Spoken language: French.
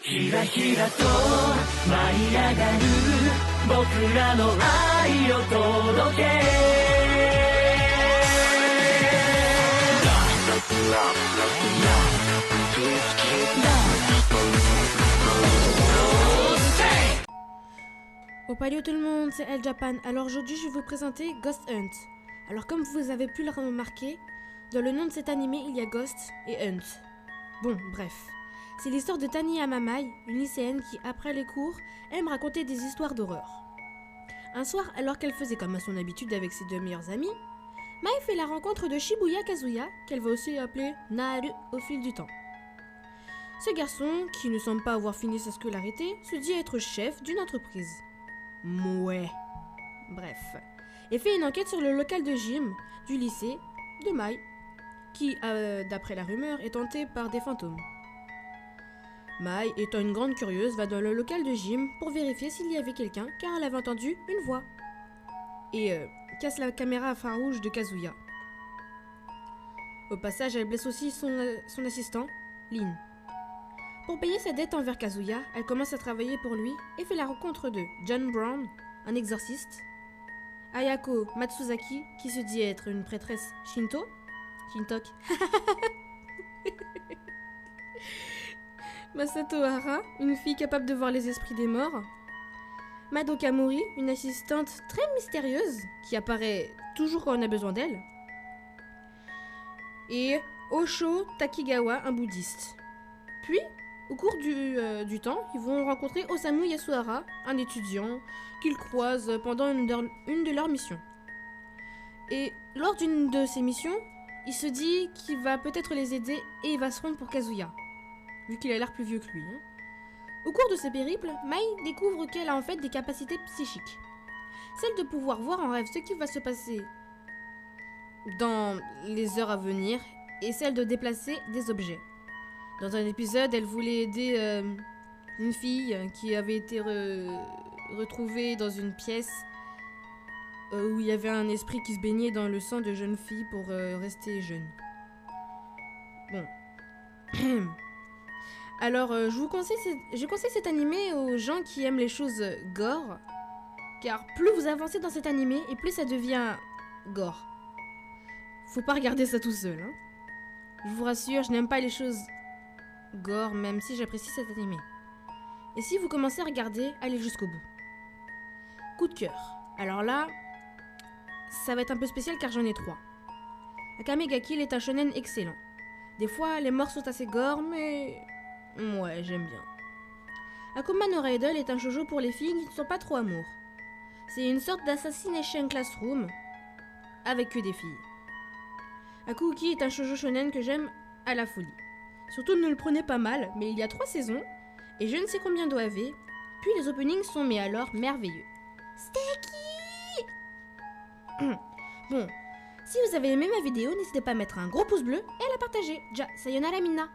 ひらひらと舞い上がる僕らの愛を届けOpayo tout le monde, c'est El Japan. Alors aujourd'hui je vais vous présenter Ghost Hunt. Alors comme vous avez pu le remarquer, dans le nom de cet animé il y a Ghost et Hunt. Bon, bref. C'est l'histoire de Tani Amamai, une lycéenne qui, après les cours, aime raconter des histoires d'horreur. Un soir, alors qu'elle faisait comme à son habitude avec ses deux meilleurs amis, Mai fait la rencontre de Shibuya Kazuya, qu'elle va aussi appeler Naharu au fil du temps. Ce garçon, qui ne semble pas avoir fini sa scolarité, se dit être chef d'une entreprise. Mouais. Bref. Et fait une enquête sur le local de gym du lycée de Mai, qui, d'après la rumeur, est hanté par des fantômes. Mai, étant une grande curieuse, va dans le local de gym pour vérifier s'il y avait quelqu'un, car elle avait entendu une voix. Et casse la caméra infrarouge de Kazuya. Au passage, elle blesse aussi son assistant, Lin. Pour payer sa dette envers Kazuya, elle commence à travailler pour lui et fait la rencontre de John Brown, un exorciste, Ayako Matsuzaki, qui se dit être une prêtresse Shinto, Shintok, Masato Hara, une fille capable de voir les esprits des morts, Madoka Mori, une assistante très mystérieuse qui apparaît toujours quand on a besoin d'elle, et Osho Takigawa, un bouddhiste. Puis, au cours du temps, ils vont rencontrer Osamu Yasuhara, un étudiant qu'ils croisent pendant une de leurs missions. Et lors d'une de ces missions, il se dit qu'il va peut-être les aider et il va se rendre pour Kazuya, vu qu'il a l'air plus vieux que lui. Au cours de ce périple, Mai découvre qu'elle a en fait des capacités psychiques. Celle de pouvoir voir en rêve ce qui va se passer dans les heures à venir et celle de déplacer des objets. Dans un épisode, elle voulait aider une fille qui avait été retrouvée dans une pièce où il y avait un esprit qui se baignait dans le sang de jeune fille pour rester jeune. Bon. Alors, je conseille cet animé aux gens qui aiment les choses gore, car plus vous avancez dans cet animé et plus ça devient gore. Faut pas regarder ça tout seul, hein. Je vous rassure, je n'aime pas les choses gore, même si j'apprécie cet animé. Et si vous commencez à regarder, allez jusqu'au bout. Coup de cœur. Alors là, ça va être un peu spécial car j'en ai 3. Akame ga Kill est un shonen excellent. Des fois, les morts sont assez gore, mais ouais, j'aime bien. Akuma no Idol est un shoujo pour les filles qui ne sont pas trop amour. C'est une sorte d'assassination classroom avec que des filles. Akuuki est un shoujo shonen que j'aime à la folie. Surtout ne le prenez pas mal, mais il y a 3 saisons et je ne sais combien d'OAV, puis les openings sont mais alors merveilleux. Steaky. Bon, si vous avez aimé ma vidéo, n'hésitez pas à mettre un gros pouce bleu et à la partager. Ja, sayonara minna.